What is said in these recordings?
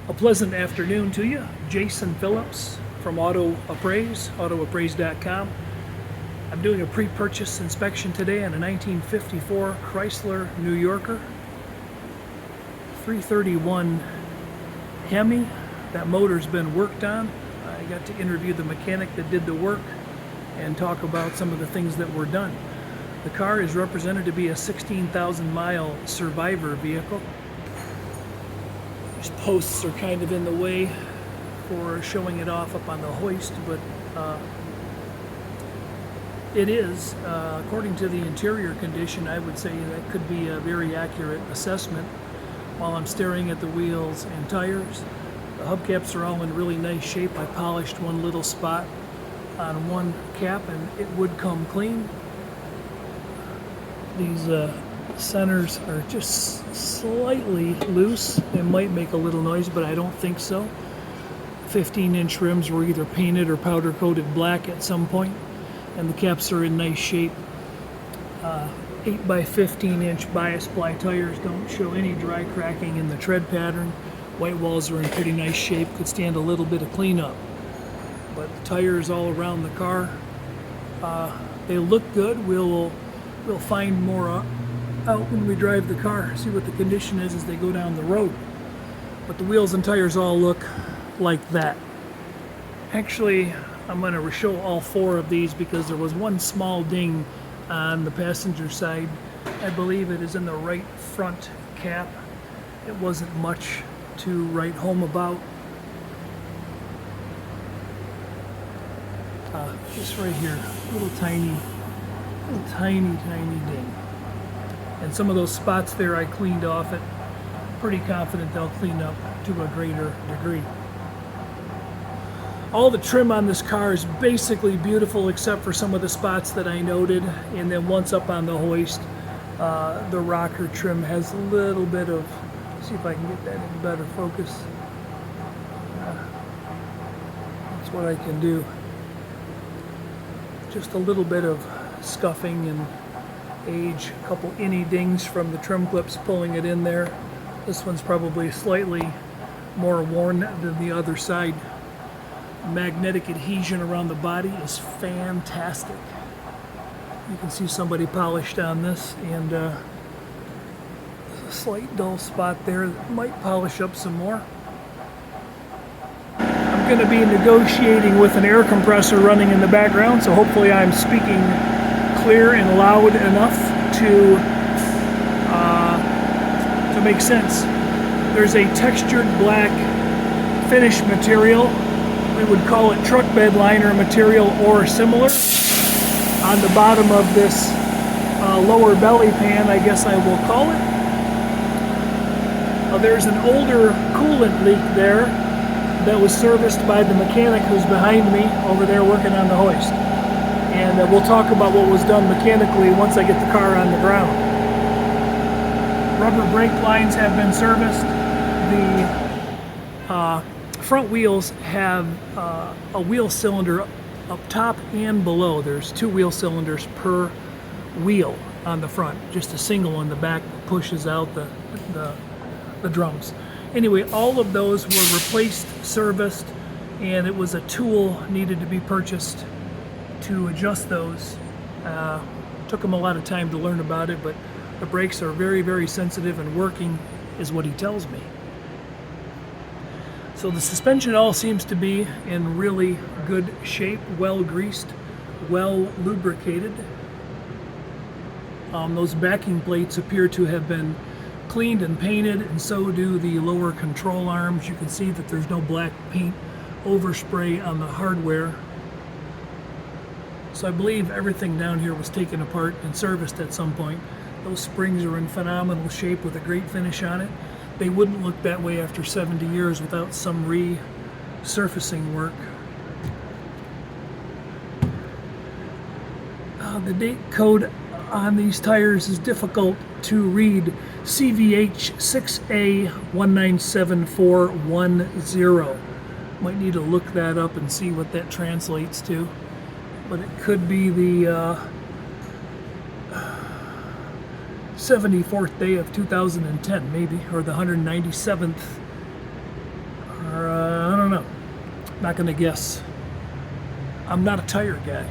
A pleasant afternoon to you. Jason Phillips from autoappraise.com. I'm doing a pre-purchase inspection today on a 1954 Chrysler New Yorker 331 Hemi. That motor's been worked on. I got to interview the mechanic that did the work and talk about some of the things that were done. The car is represented to be a 16,000 mile survivor vehicle. These posts are kind of in the way for showing it off up on the hoist, but it is, according to the interior condition, I would say that could be a very accurate assessment. While I'm staring at the wheels and tires, the hubcaps are all in really nice shape. I polished one little spot on one cap and it would come clean. These centers are just slightly loose. They might make a little noise, but I don't think so. 15-inch rims were either painted or powder coated black at some point, and the caps are in nice shape. 8 by 15-inch bias ply tires don't show any dry cracking in the tread pattern. White walls are in pretty nice shape, could stand a little bit of cleanup. But the tires all around the car, they look good. We'll find more out when we drive the car, see what the condition is as they go down the road. But the wheels and tires all look like that. Actually, I'm going to show all four of these because there was one small ding on the passenger side. I believe it is in the right front cap. It wasn't much to write home about. Just right here, little tiny ding. And some of those spots there I cleaned off it. Pretty confident they'll clean up to a greater degree. All the trim on this car is basically beautiful except for some of the spots that I noted. And then once up on the hoist, the rocker trim has a little bit of, see if I can get that in better focus. That's what I can do. Just a little bit of scuffing and age, a couple innie dings from the trim clips pulling it in there. This one's probably slightly more worn than the other side. Magnetic adhesion around the body is fantastic. You can see somebody polished on this, and there's a slight dull spot there that might polish up some more. I'm going to be negotiating with an air compressor running in the background, so hopefully I'm speaking clear and loud enough to make sense. There's a textured black finish material. We would call it truck bed liner material or similar on the bottom of this lower belly pan, I guess I will call it. There's an older coolant leak there that was serviced by the mechanic who's behind me over there working on the hoist. And we'll talk about what was done mechanically once I get the car on the ground. Rubber brake lines have been serviced. The front wheels have a wheel cylinder up top and below. There's 2 wheel cylinders per wheel on the front, just a single on the back that pushes out the drums. Anyway, all of those were replaced, serviced, and it was a tool needed to be purchased to adjust those. Took him a lot of time to learn about it, but the brakes are very, very sensitive and working is what he tells me. So the suspension all seems to be in really good shape, well greased, well lubricated. Those backing plates appear to have been cleaned and painted, and so do the lower control arms. You can see that there's no black paint overspray on the hardware. So I believe everything down here was taken apart and serviced at some point. Those springs are in phenomenal shape with a great finish on it. They wouldn't look that way after 70 years without some resurfacing work. The date code on these tires is difficult to read. CVH 6A197410. Might need to look that up and see what that translates to. But it could be the 74th day of 2010, maybe, or the 197th Not gonna guess. I'm not a tire guy.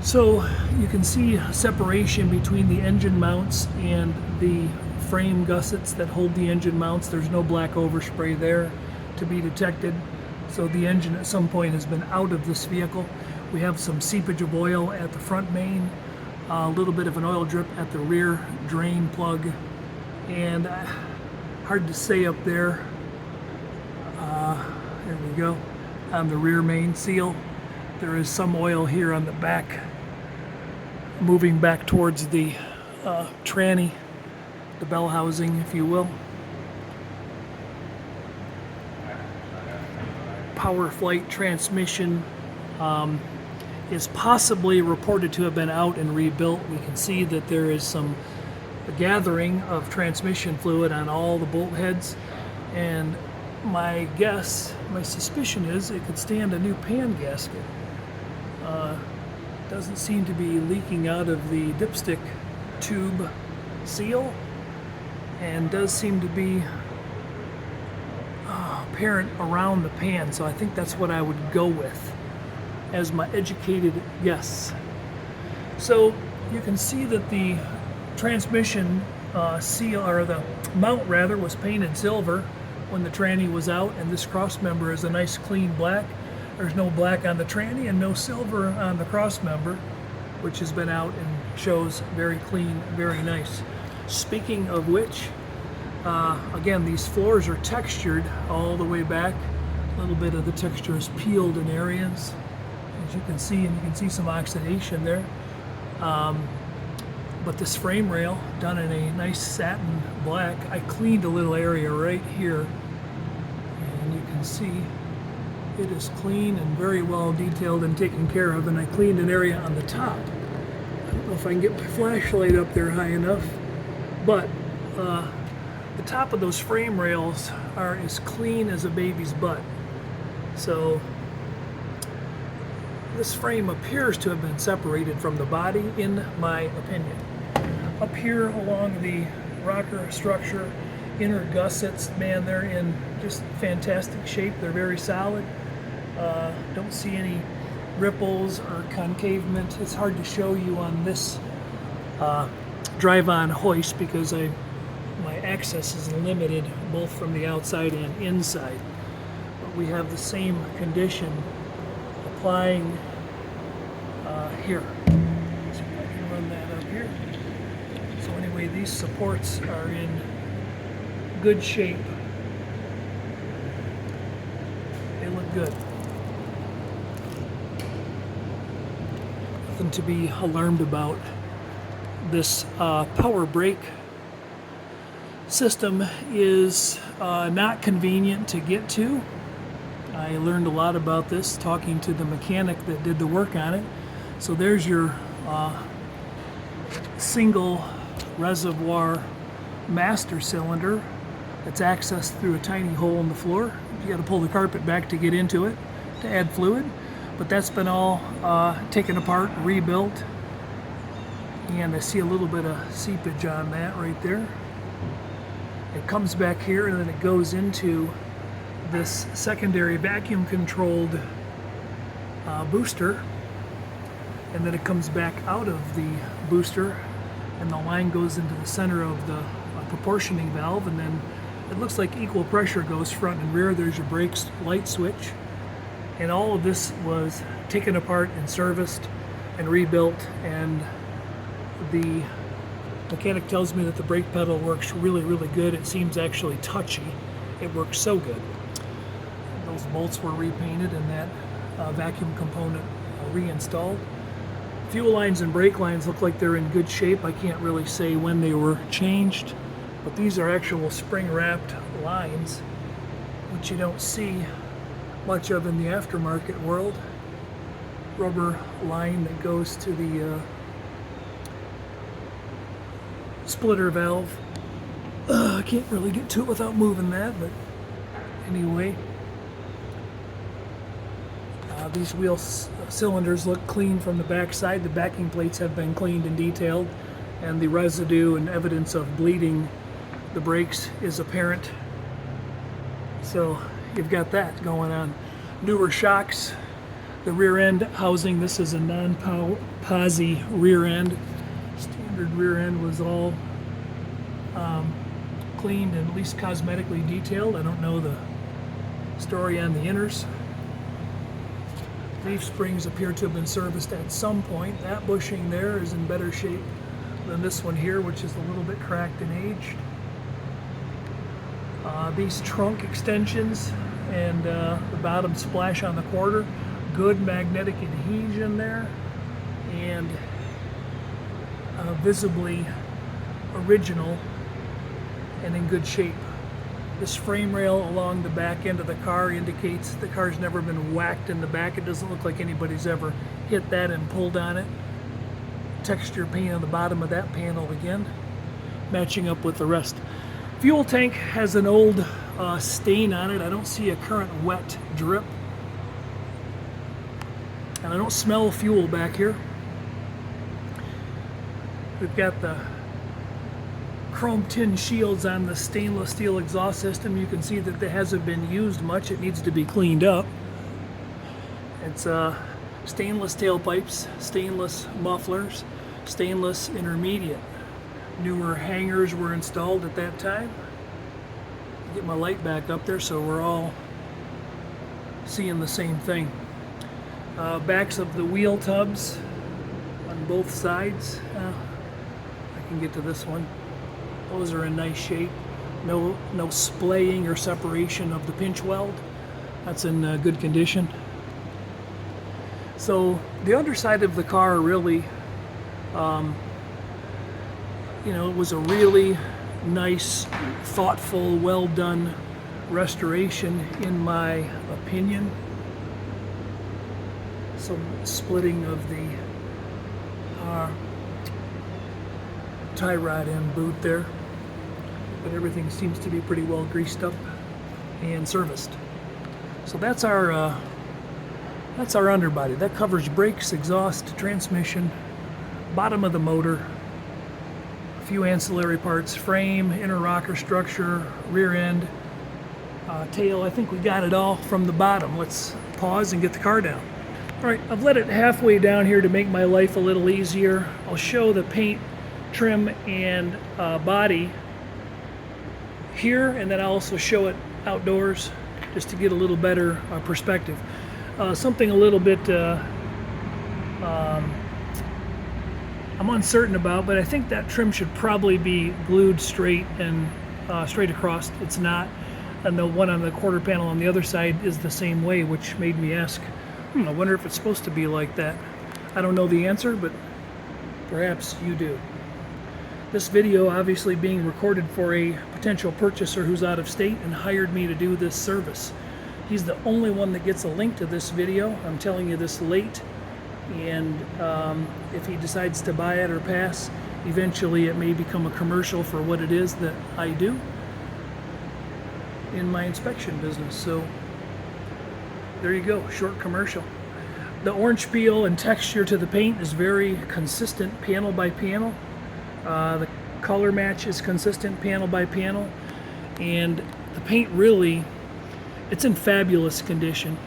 So you can see separation between the engine mounts and the frame gussets that hold the engine mounts. There's no black overspray there to be detected. So the engine at some point has been out of this vehicle. We have some seepage of oil at the front main, a little bit of an oil drip at the rear drain plug, and hard to say up there. There we go. On the rear main seal, there is some oil here on the back, moving back towards the tranny, the bell housing, if you will. Power flight transmission is possibly reported to have been out and rebuilt. We can see that there is some gathering of transmission fluid on all the bolt heads, and my guess, my suspicion is it could stand a new pan gasket. Doesn't seem to be leaking out of the dipstick tube seal, and does seem to be apparent around the pan, so I think that's what I would go with as my educated guess. So you can see that the transmission seal, or the mount rather, was painted silver when the tranny was out, and this cross member is a nice clean black. There's no black on the tranny and no silver on the cross member, which has been out and shows very clean, very nice. Speaking of which, again, these floors are textured all the way back. A little bit of the texture is peeled in areas, as you can see, and you can see some oxidation there. But this frame rail, done in a nice satin black. I cleaned a little area right here, and you can see it is clean and very well detailed and taken care of. And I cleaned an area on the top. I don't know if I can get my flashlight up there high enough, but the top of those frame rails are as clean as a baby's butt. So this frame appears to have been separated from the body, in my opinion. Up here along the rocker structure, inner gussets, man, they're in just fantastic shape. They're very solid. Don't see any ripples or concavement. It's hard to show you on this drive-on hoist because my access is limited both from the outside and inside. But we have the same condition applying here. So I can run that up here. So anyway, these supports are in good shape. They look good. Nothing to be alarmed about. This power brake system is not convenient to get to. I learned a lot about this talking to the mechanic that did the work on it. So there's your single reservoir master cylinder that's accessed through a tiny hole in the floor. You got to pull the carpet back to get into it to add fluid, but that's been all taken apart, rebuilt, and I see a little bit of seepage on that right there. It comes back here and then it goes into this secondary vacuum controlled booster, and then it comes back out of the booster and the line goes into the center of the proportioning valve, and then it looks like equal pressure goes front and rear. There's your brakes light switch, and all of this was taken apart and serviced and rebuilt, and the mechanic tells me that the brake pedal works really, really good. It seems actually touchy. It works so good. Those bolts were repainted and that vacuum component reinstalled. Fuel lines and brake lines look like they're in good shape. I can't really say when they were changed, but these are actual spring-wrapped lines, which you don't see much of in the aftermarket world. Rubber line that goes to the splitter valve. I can't really get to it without moving that, but anyway. These wheel cylinders look clean from the back side. The backing plates have been cleaned and detailed, and the residue and evidence of bleeding the brakes is apparent. So you've got that going on. Newer shocks. The rear end housing, this is a non-posi rear end. Standard rear end was all cleaned and at least cosmetically detailed. I don't know the story on the inners. Leaf springs appear to have been serviced at some point. That bushing there is in better shape than this one here, which is a little bit cracked and aged. These trunk extensions and the bottom splash on the quarter, good magnetic adhesion there, and visibly original and in good shape. This frame rail along the back end of the car indicates the car's never been whacked in the back. It doesn't look like anybody's ever hit that and pulled on it. Texture paint on the bottom of that panel again, matching up with the rest. Fuel tank has an old stain on it. I don't see a current wet drip. And I don't smell fuel back here. We've got the chrome tin shields on the stainless steel exhaust system. You can see that it hasn't been used much. It needs to be cleaned up. It's stainless tailpipes, stainless mufflers, stainless intermediate. Newer hangers were installed at that time. Get my light back up there so we're all seeing the same thing. Backs of the wheel tubs on both sides. I can get to this one. Those are in nice shape. No splaying or separation of the pinch weld. That's in good condition. So the underside of the car really, it was a really nice, thoughtful, well done restoration in my opinion. Some splitting of the tie rod and boot there, but everything seems to be pretty well greased up and serviced. So that's our underbody. That covers brakes, exhaust, transmission, bottom of the motor, a few ancillary parts, frame, inner rocker structure, rear end, tail. I think we got it all from the bottom. Let's pause and get the car down. All right, I've let it halfway down here to make my life a little easier. I'll show the paint, trim, and body here, and then I'll also show it outdoors just to get a little better perspective. Something a little bit I'm uncertain about, but I think that trim should probably be glued straight and straight across. It's not, and the one on the quarter panel on the other side is the same way, which made me ask, I wonder if it's supposed to be like that. I don't know the answer, but perhaps you do. This video obviously being recorded for a potential purchaser who's out of state and hired me to do this service. He's the only one that gets a link to this video. I'm telling you this late, and if he decides to buy it or pass, eventually it may become a commercial for what it is that I do in my inspection business. So there you go, short commercial. The orange peel and texture to the paint is very consistent panel by panel. The color match is consistent panel by panel, and the paint really, it's in fabulous condition.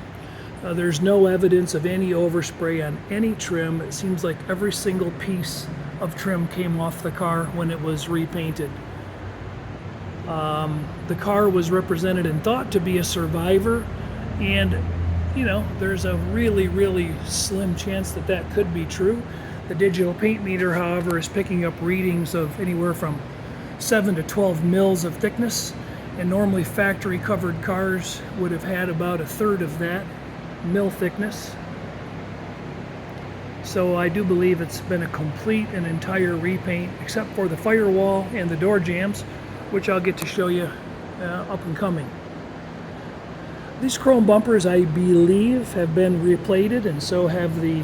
There's no evidence of any overspray on any trim. It seems like every single piece of trim came off the car when it was repainted. The car was represented and thought to be a survivor, and there's a really, really slim chance that that could be true. The digital paint meter, however, is picking up readings of anywhere from 7 to 12 mils of thickness, and normally factory covered cars would have had about a third of that mil thickness. So I do believe it's been a complete and entire repaint, except for the firewall and the door jambs, which I'll get to show you up and coming. These chrome bumpers, I believe, have been replated, and so have the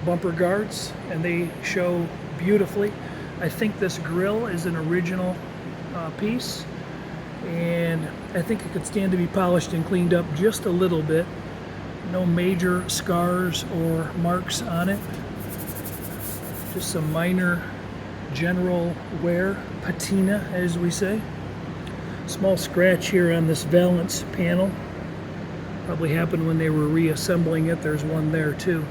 bumper guards, and they show beautifully. I think this grille is an original piece, and I think it could stand to be polished and cleaned up just a little bit. No major scars or marks on it, just some minor general wear, patina as we say. Small scratch here on this valance panel. Probably happened when they were reassembling it. There's one there too.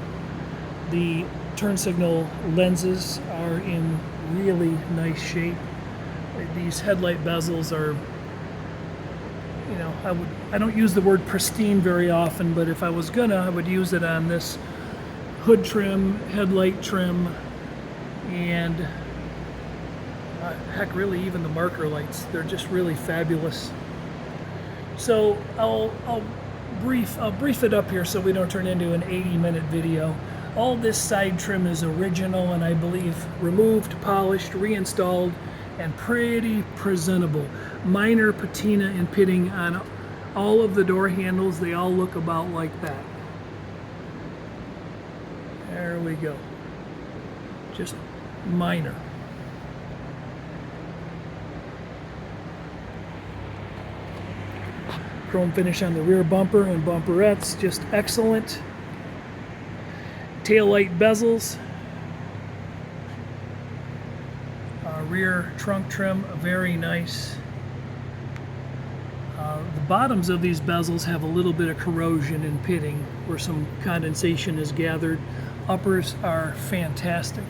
The turn signal lenses are in really nice shape. These headlight bezels are, you know, I don't use the word pristine very often, but if I was gonna, I would use it on this hood trim, headlight trim, and heck, really even the marker lights. They're just really fabulous. So I'll brief it up here so we don't turn into an 80-minute video. All this side trim is original and I believe removed, polished, reinstalled, and pretty presentable. Minor patina and pitting on all of the door handles. They all look about like that. There we go. Just minor. Chrome finish on the rear bumper and bumperettes, just excellent. Taillight bezels. Rear trunk trim, very nice. The bottoms of these bezels have a little bit of corrosion and pitting where some condensation is gathered. Uppers are fantastic.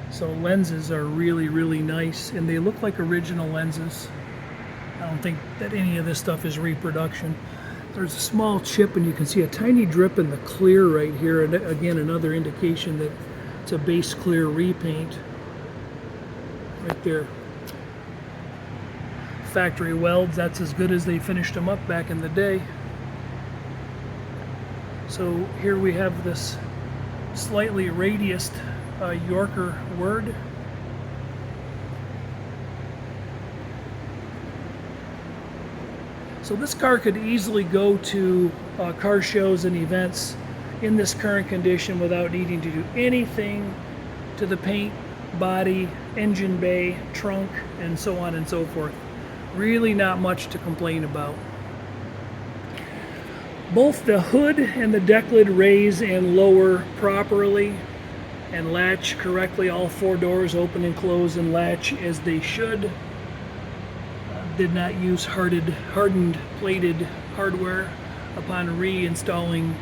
So lenses are really, really nice, and they look like original lenses. I don't think that any of this stuff is reproduction. There's a small chip and you can see a tiny drip in the clear right here, and again another indication that it's a base clear repaint right there. Factory welds, that's as good as they finished them up back in the day. So here we have this slightly radiused Yorker word. So this car could easily go to car shows and events in this current condition without needing to do anything to the paint, body, engine bay, trunk, and so on and so forth. Really not much to complain about. Both the hood and the deck lid raise and lower properly and latch correctly. All four doors open and close and latch as they should. Did not use hardened plated hardware upon reinstalling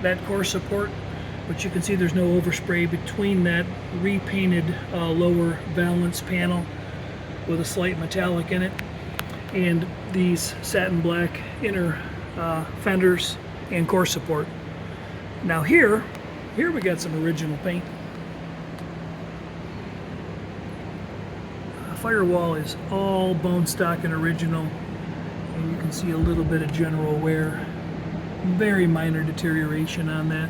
that core support, but you can see there's no overspray between that repainted lower valance panel with a slight metallic in it and these satin black inner fenders and core support. Now here we got some original paint. Firewall is all bone stock and original, and you can see a little bit of general wear, very minor deterioration on that.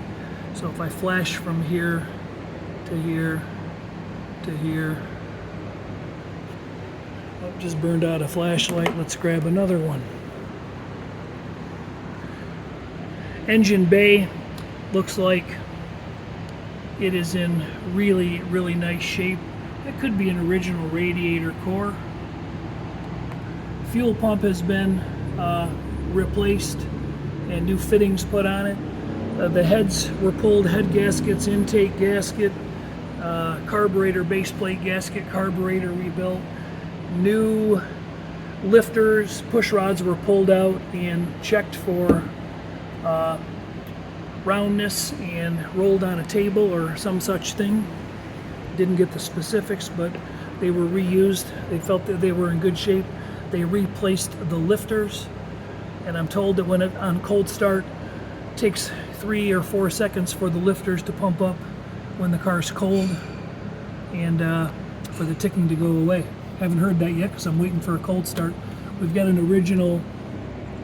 So if I flash from here to here to here, oh, just burned out a flashlight. Let's grab another one. Engine bay looks like it is in really, really nice shape. It could be an original radiator core. Fuel pump has been replaced and new fittings put on it. The heads were pulled, head gaskets, intake gasket, carburetor base plate gasket, carburetor rebuilt. New lifters, push rods were pulled out and checked for roundness and rolled on a table or some such thing. Didn't get the specifics, but they were reused. They felt that they were in good shape. They replaced the lifters, and I'm told that when it on cold start, it takes 3 or 4 seconds for the lifters to pump up when the car's cold and for the ticking to go away. Haven't heard that yet because I'm waiting for a cold start. We've got an original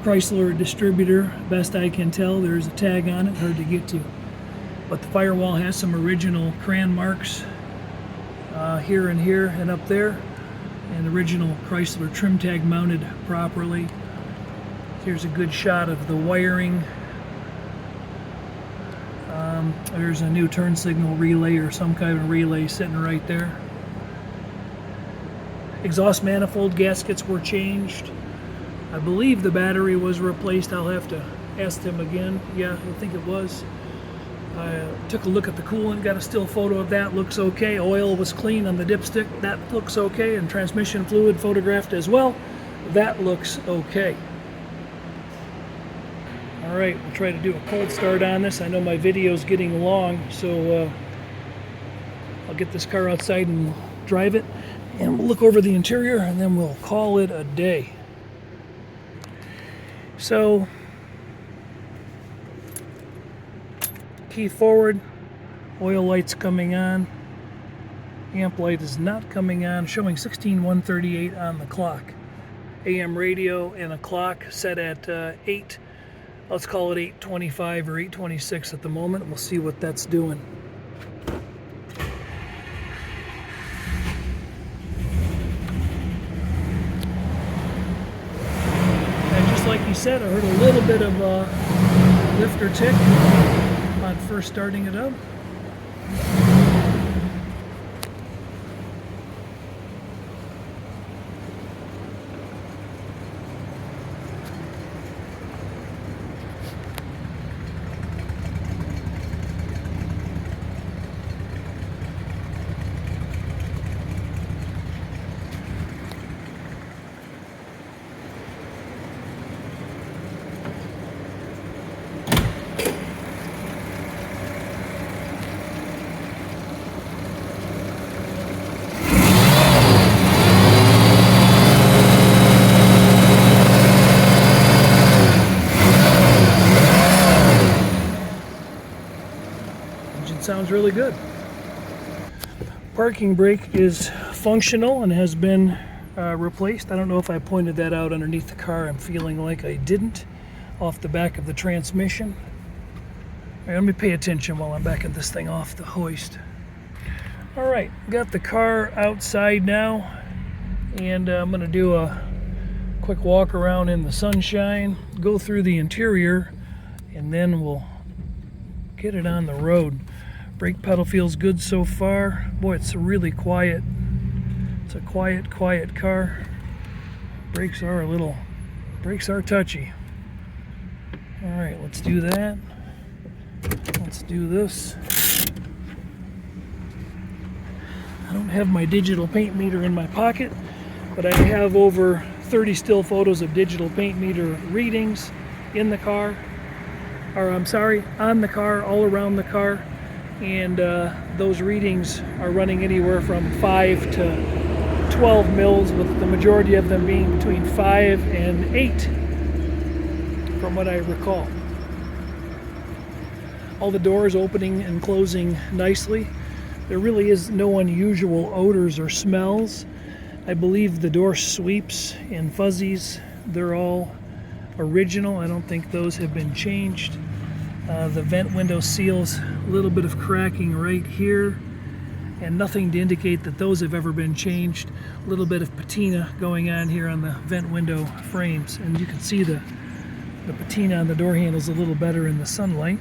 Chrysler distributor, best I can tell. There's a tag on it, hard to get to. But the firewall has some original crayon marks here and up there, and original Chrysler trim tag mounted properly. Here's a good shot of the wiring. There's a new turn signal relay or some kind of relay sitting right there. Exhaust manifold gaskets were changed. I believe the battery was replaced. I'll have to ask them again. Yeah, I think it was. I took a look at the coolant, got a still photo of that, looks okay. Oil was clean on the dipstick, that looks okay, and transmission fluid photographed as well, that looks okay. All right, we'll try to do a cold start on this. I know my video is getting long, so I'll get this car outside and drive it, and we'll look over the interior, and then we'll call it a day. So, key forward, oil lights coming on, amp light is not coming on, showing 16:138 on the clock. AM radio and a clock set at 8. Let's call it 8:25 or 8:26 at the moment. We'll see what that's doing. And just like you said, I heard a little bit of lift or tick on first starting it up. Sounds really good. Parking brake is functional and has been replaced. I don't know if I pointed that out underneath the car. I'm feeling like I didn't, off the back of the transmission. All right, let me pay attention while I'm backing this thing off the hoist. All right, got the car outside now, and I'm going to do a quick walk around in the sunshine, go through the interior, and then we'll get it on the road. Brake pedal feels good so far. Boy, it's really quiet. It's a quiet car. Brakes are touchy. All right, let's do that. Let's do this. I don't have my digital paint meter in my pocket, but I have over 30 still photos of digital paint meter readings in the car, or I'm sorry, on the car, all around the car. And those readings are running anywhere from 5 to 12 mils, with the majority of them being between 5 and 8, from what I recall. All the doors opening and closing nicely. There really is no unusual odors or smells. I believe the door sweeps and fuzzies, they're all original. I don't think those have been changed. The vent window seals, a little bit of cracking right here, and nothing to indicate that those have ever been changed. A little bit of patina going on here on the vent window frames, and you can see the patina on the door handles a little better in the sunlight.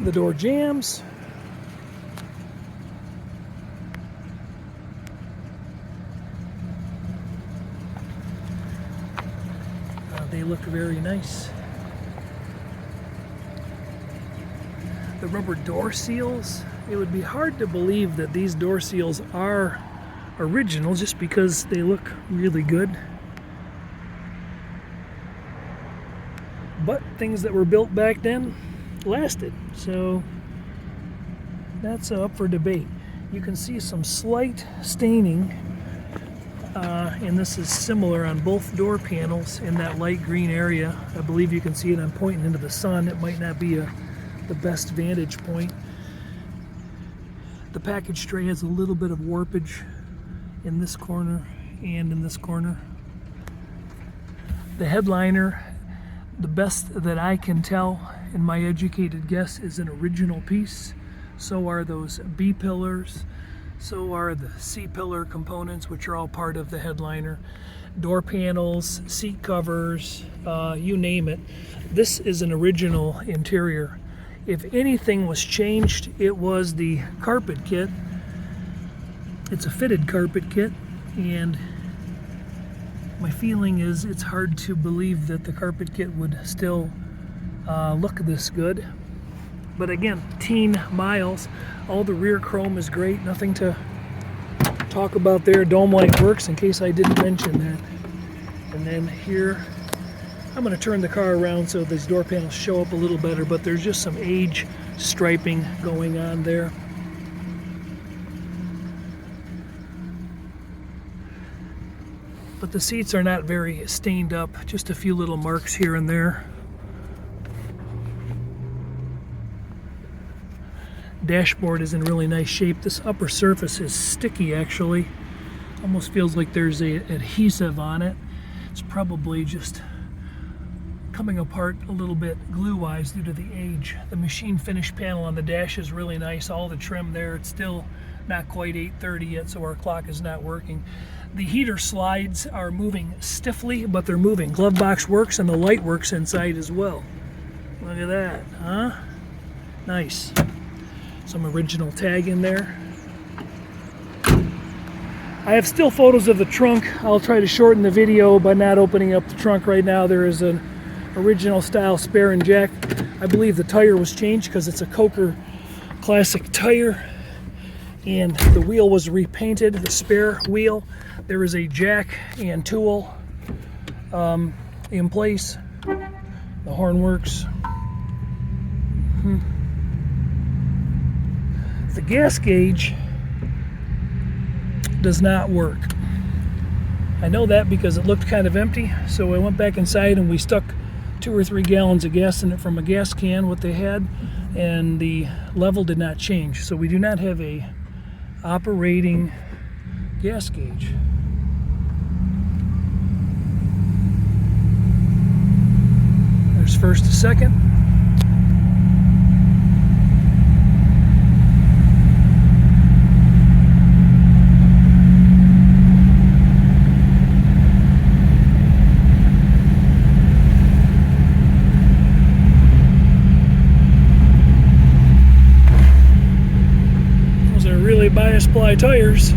The door jambs. They look very nice. The rubber door seals, it would be hard to believe that these door seals are original just because they look really good. But things that were built back then lasted, so that's up for debate. You can see some slight staining, and this is similar on both door panels in that light green area. I believe you can see it. I'm pointing into the sun. It might not be the best vantage point. The package tray has a little bit of warpage in this corner and in this corner. The headliner, the best that I can tell in my educated guess, is an original piece. So are those B pillars, so are the C pillar components, which are all part of the headliner. Door panels, seat covers, you name it. This is an original interior. If anything was changed, it was the carpet kit. It's a fitted carpet kit, and my feeling is it's hard to believe that the carpet kit would still look this good. But again, teen miles. All the rear chrome is great. Nothing to talk about there. Dome light works, in case I didn't mention that. And then here I'm going to turn the car around so these door panels show up a little better, but there's just some age striping going on there. But the seats are not very stained up, just a few little marks here and there. Dashboard is in really nice shape. This upper surface is sticky actually. Almost feels like there's a adhesive on it. It's probably just coming apart a little bit glue-wise due to the age. The machine finish panel on the dash is really nice. All the trim there. It's still not quite 8:30 yet, so our clock is not working. The heater slides are moving stiffly, but they're moving. Glove box works and the light works inside as well. Look at that, huh? Nice. Some original tag in there. I have still photos of the trunk. I'll try to shorten the video by not opening up the trunk right now. There is an original style spare and jack. I believe the tire was changed because it's a Coker classic tire. And the wheel was repainted, the spare wheel. There is a jack and tool in place. The horn works. The gas gauge does not work. I know that because it looked kind of empty, so I went back inside and we stuck 2 or 3 gallons of gas in it from a gas can, what they had, and the level did not change. So we do not have a operating gas gauge. There's first to second. Those are really bias ply tires.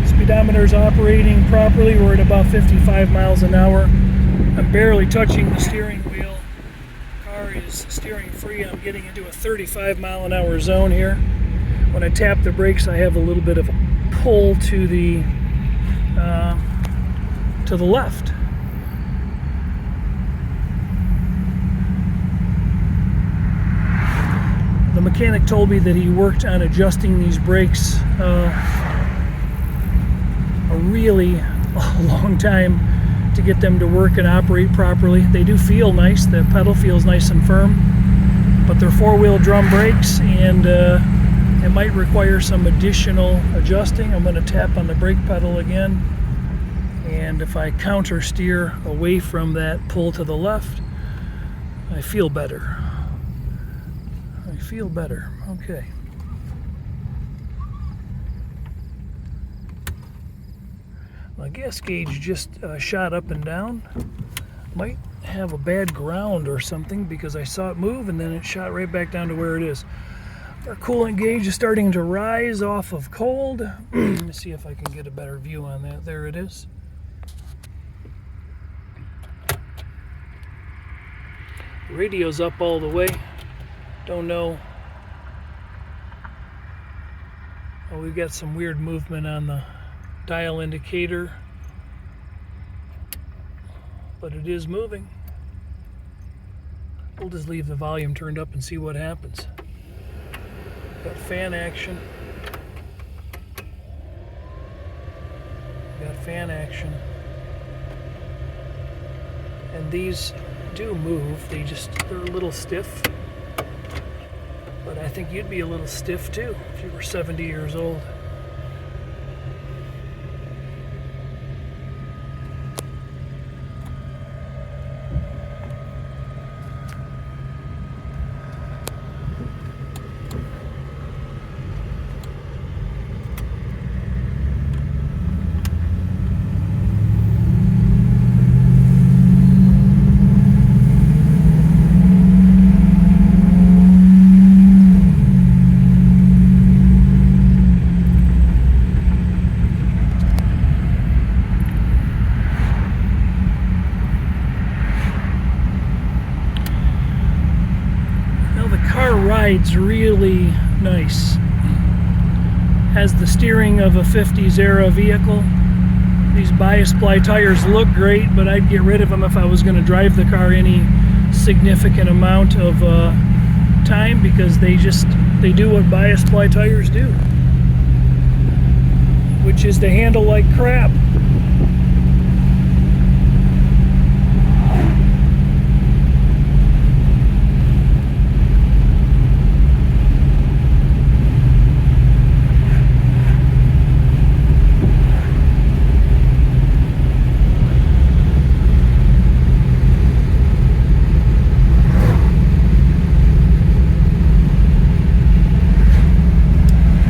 Speedometer's operating properly. We're at about 55 miles an hour. I'm barely touching the steering wheel. The car is steering free. I'm getting into a 35 mile an hour zone here. When I tap the brakes, I have a little bit of a pull to the left. The mechanic told me that he worked on adjusting these brakes a really long time to get them to work and operate properly. They do feel nice. The pedal feels nice and firm, but they're 4-wheel drum brakes, and it might require some additional adjusting. I'm going to tap on the brake pedal again, and if I counter steer away from that pull to the left, I feel better. I feel better. Okay. My gas gauge just shot up and down. Might have a bad ground or something because I saw it move and then it shot right back down to where it is. Our coolant gauge is starting to rise off of cold. Let me see if I can get a better view on that. There it is. The radio's up all the way. Don't know. Oh, we've got some weird movement on the dial indicator, but it is moving. We'll just leave the volume turned up and see what happens. Got fan action. Got fan action. And these do move. They're a little stiff. But I think you'd be a little stiff too if you were 70 years old. Ride's really nice. Has the steering of a 50s era vehicle. These bias ply tires look great, but I'd get rid of them if I was going to drive the car any significant amount of time, because they do what bias ply tires do, which is to handle like crap.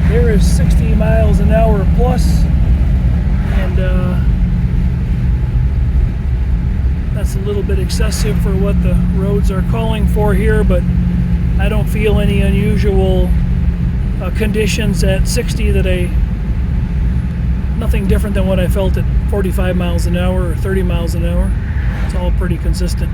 There is 60 miles an hour plus, and that's a little bit excessive for what the roads are calling for here, but I don't feel any unusual conditions at 60 nothing different than what I felt at 45 miles an hour or 30 miles an hour. It's all pretty consistent.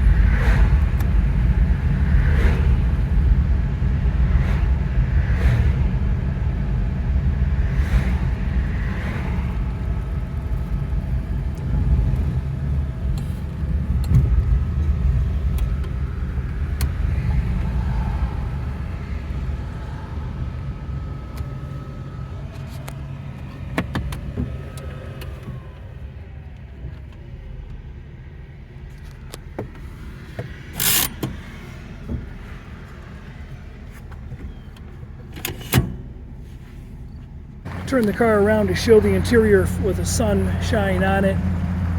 Turn the car around to show the interior with the sunshine on it,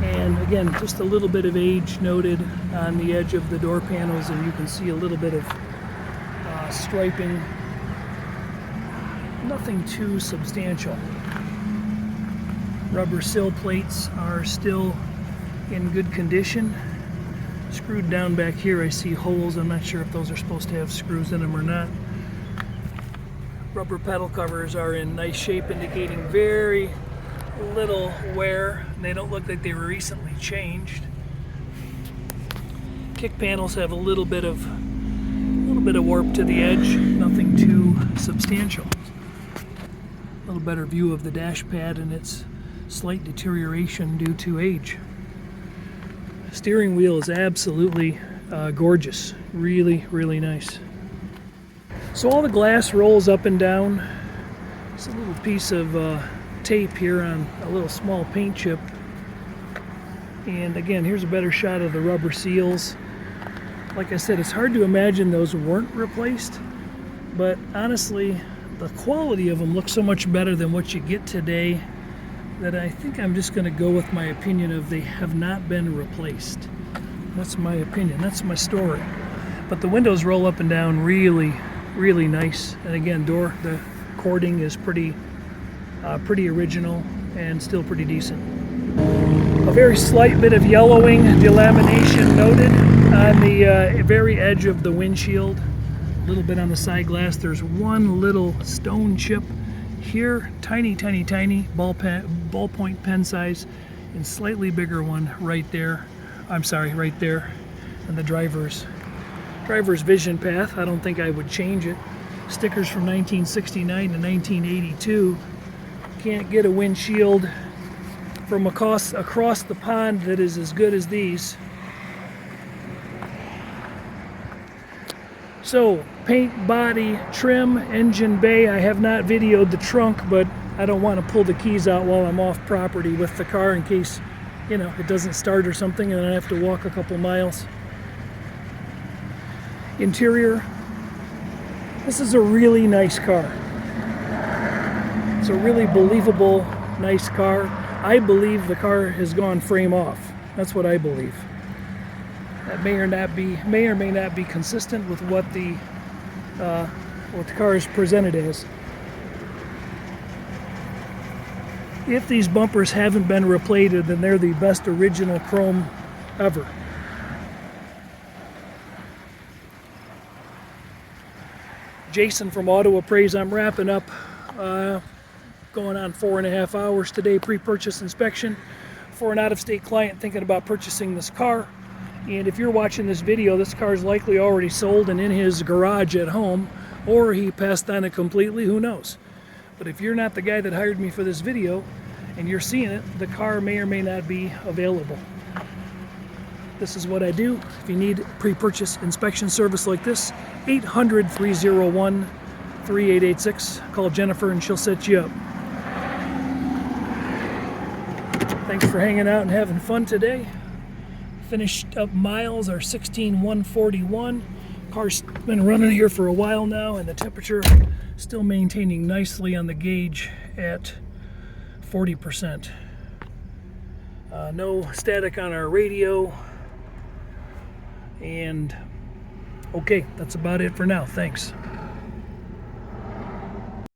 and again, just a little bit of age noted on the edge of the door panels, and you can see a little bit of striping. Nothing too substantial. Rubber sill plates are still in good condition. Screwed down back here, I see holes. I'm not sure if those are supposed to have screws in them or not. Rubber pedal covers are in nice shape, indicating very little wear. They don't look like they were recently changed. Kick panels have a little bit of warp to the edge, nothing too substantial. A little better view of the dash pad and its slight deterioration due to age. Steering wheel is absolutely gorgeous, really, really nice. So all the glass rolls up and down. It's a little piece of tape here on a little small paint chip. And again, here's a better shot of the rubber seals. Like I said, it's hard to imagine those weren't replaced, but honestly, the quality of them looks so much better than what you get today that I think I'm just going to go with my opinion of they have not been replaced. That's my opinion. That's my story. But the windows roll up and down really, really nice. And again, the cording is pretty original and still pretty decent. A very slight bit of yellowing, delamination noted on the very edge of the windshield. A little bit on the side glass. There's one little stone chip here, tiny, tiny, tiny, ballpoint pen size, and slightly bigger one right there. I'm sorry, right there on the driver's vision path. I don't think I would change it. Stickers from 1969 to 1982. Can't get a windshield from across the pond that is as good as these. So, paint, body, trim, engine bay. I have not videoed the trunk, but I don't want to pull the keys out while I'm off property with the car in case, it doesn't start or something and I have to walk a couple miles. Interior. This is a really nice car. It's a really believable, nice car. I believe the car has gone frame off. That's what I believe. That may or may not be consistent with what the car is presented as. If these bumpers haven't been replated, then they're the best original chrome ever. Jason from Auto Appraise. I'm wrapping up, going on 4.5 hours today, pre-purchase inspection for an out-of-state client thinking about purchasing this car. And if you're watching this video, this car is likely already sold and in his garage at home, or he passed on it completely, who knows. But if you're not the guy that hired me for this video and you're seeing it, the car may or may not be available. This is what I do. If you need pre-purchase inspection service like this, 800-301-3886. Call Jennifer and she'll set you up. Thanks for hanging out and having fun today. Finished up miles are 16,141. Car's been running here for a while now, and the temperature still maintaining nicely on the gauge at 40%. No static on our radio. And okay, that's about it for now. Thanks.